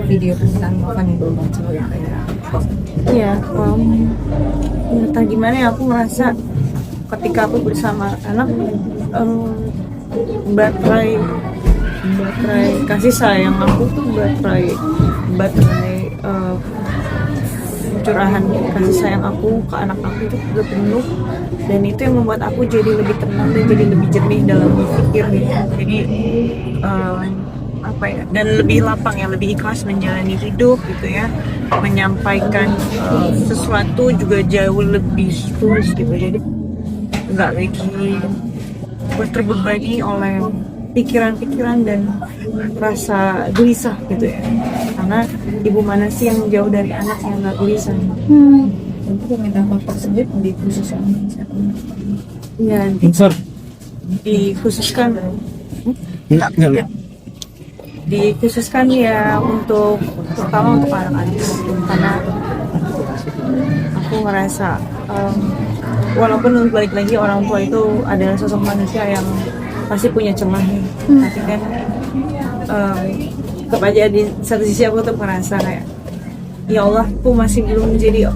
video tentang Novan yang belum muncul ya kayak Iya, entah gimana ya, aku merasa ketika aku bersama anak, baterai kasih sayang aku tuh baterai curahan kasih sayang aku ke anak aku itu udah penuh, dan itu yang membuat aku jadi lebih tenang dan jadi lebih jernih dalam berpikir gitu. Jadi apa ya, dan lebih lapang ya, lebih ikhlas menjalani hidup gitu ya, menyampaikan sesuatu juga jauh lebih tulus gitu. Jadi nggak lagi terbebani oleh pikiran-pikiran dan rasa gelisah gitu ya, karena ibu mana sih yang jauh dari anak yang nggak gelisah. untuk pemindahan kontak sendiri dikhususkan Ya, dikhususkan Enggak. dikhususkan ya untuk terutama untuk anak-anak, karena aku ngerasa walaupun balik lagi orang tua itu adalah sosok manusia yang pasti punya celah, tapi kan tetap aja di satu sisi aku tuh merasa kayak ya Allah, aku masih belum menjadi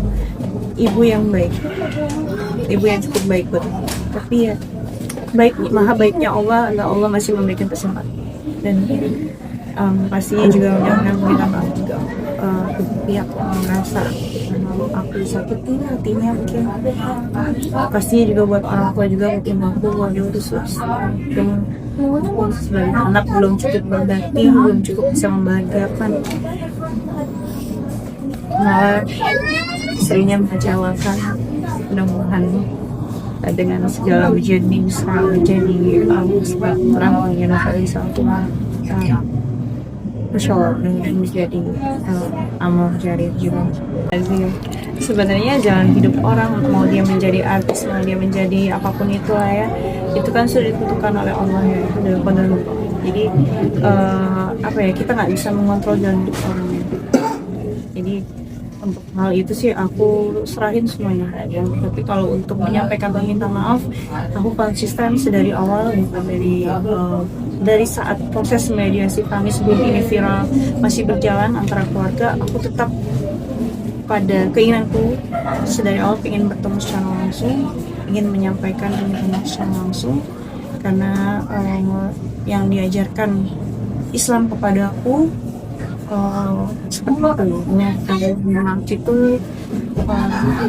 ibu yang baik, ibu yang cukup baik buat aku. Tapi ya baik, maha baiknya Allah masih memberikan kesempatan, dan pastinya juga mudah-mudahan minta maaf juga ke pihak yang merasa aku sakitin hatinya, mungkin pastinya juga buat orang tua juga, mungkin aku keluarga khusus yang sebagai anak belum cukup berbakti, belum cukup bisa membahagiakan, malah istrinya mengecewakan. Mudah-mudahan dengan segala ujian ini bisa menjadi sebab terangnya Novel satu Masya Allah, menjadi amal jari juga. Jadi sebenarnya jalan hidup orang, mau dia menjadi artis, mau dia menjadi apapun itu lah ya, itu kan sudah ditentukan oleh Allah ya, itu dalam qadar. Jadi apa ya, kita nggak bisa mengontrol jalan hidup orang ya. Jadi untuk hal itu sih aku serahin semuanya aja. Tapi kalau untuk menyampaikan permintaan maaf, aku konsisten sedari awal, bukan dari saat proses mediasi kami sebelum ini viral masih berjalan antara keluarga. Aku tetap pada keinginanku sedari awal, ingin bertemu secara langsung, ingin menyampaikan permintaan maaf secara langsung, karena yang diajarkan Islam kepada aku seperti itu, maaf itu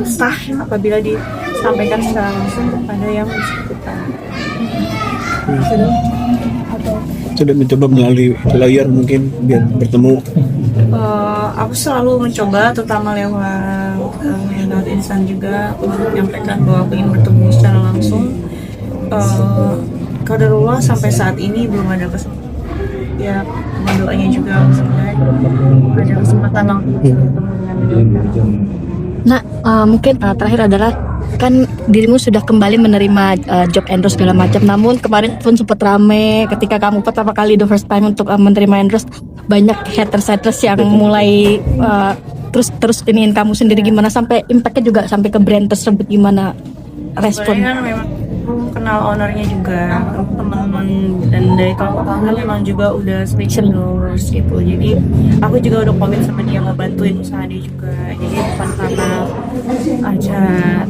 sah apabila disampaikan secara langsung kepada yang bersangkutan. Sudah mencoba melalui layar mungkin biar bertemu. Aku selalu mencoba, terutama lewat insan juga, untuk menyampaikan bahwa aku ingin bertemu secara langsung. Qadarullah sampai saat ini belum ada kesempatan. Ya, doanya juga ada kesempatan langsung bertemu dengan Nah, mungkin terakhir adalah kan dirimu sudah kembali menerima job endorse segala macam. Namun kemarin pun sempat rame ketika kamu pertama kali the first time untuk menerima endorse, banyak haters yang mulai terus iniin kamu sendiri. Gimana sampai impactnya juga sampai ke brand tersebut, gimana respon? Sebenarnya kan memang aku kenal ownernya juga, teman-teman, dan dari kawan-kawan memang juga udah sering endorse gitu. Jadi aku juga udah komit sama dia mau bantuin usaha dia juga. Jadi bukan karena aja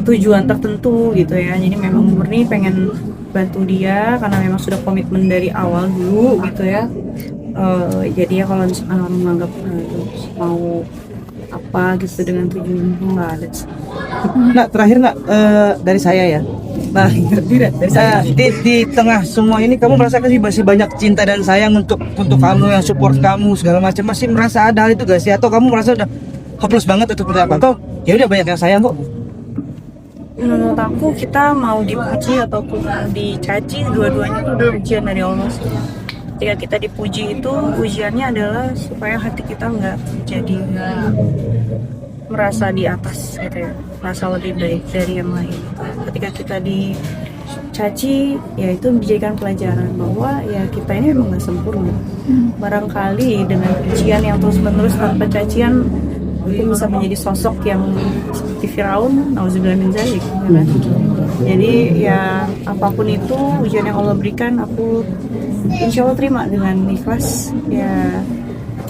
tujuan tertentu gitu ya. Jadi memang murni pengen bantu dia karena memang sudah komitmen dari awal dulu gitu ya. Jadi ya kalau misalkan orang menganggap mau apa gitu dengan tujuan itu nggak ada. Nah, terakhir dari saya ya. Nah, di tengah semua ini kamu merasa sih masih banyak cinta dan sayang untuk kamu, yang support kamu segala macam, masih merasa ada hal itu gak sih, atau kamu merasa udah hopeless banget atau seperti apa? Atau ya udah banyak yang sayang kok? Menurut aku, kita mau dipuji ataupun dicaci, dua-duanya itu udah ujian dari Allah sih. Ketika kita dipuji itu, ujiannya adalah supaya hati kita nggak jadi merasa di atas gitu ya, merasa lebih baik dari yang lain. Ketika kita dicaci, ya itu dijadikan pelajaran bahwa ya kita ini memang nggak sempurna. Barangkali dengan ujian yang terus-menerus tanpa cacian, aku bisa menjadi sosok yang seperti Firaun, nauzubillah min dzalik, ya kan? Jadi ya apapun itu ujian yang Allah berikan, aku insya Allah terima dengan ikhlas. Ya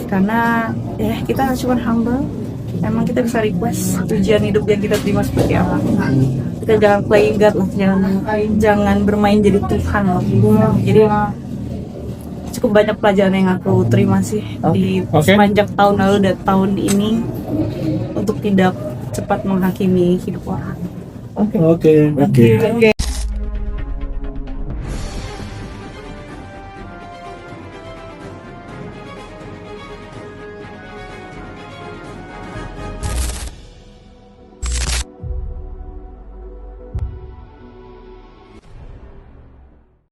karena ya kita cuma humble. Emang kita bisa request ujian hidup yang kita terima seperti apa. Kita jangan play God lah, jangan bermain jadi Tuhan loh. Jadi cukup banyak pelajaran yang aku terima sih di sepanjang tahun lalu dan tahun ini untuk tidak cepat menghakimi hidup orang. Oke.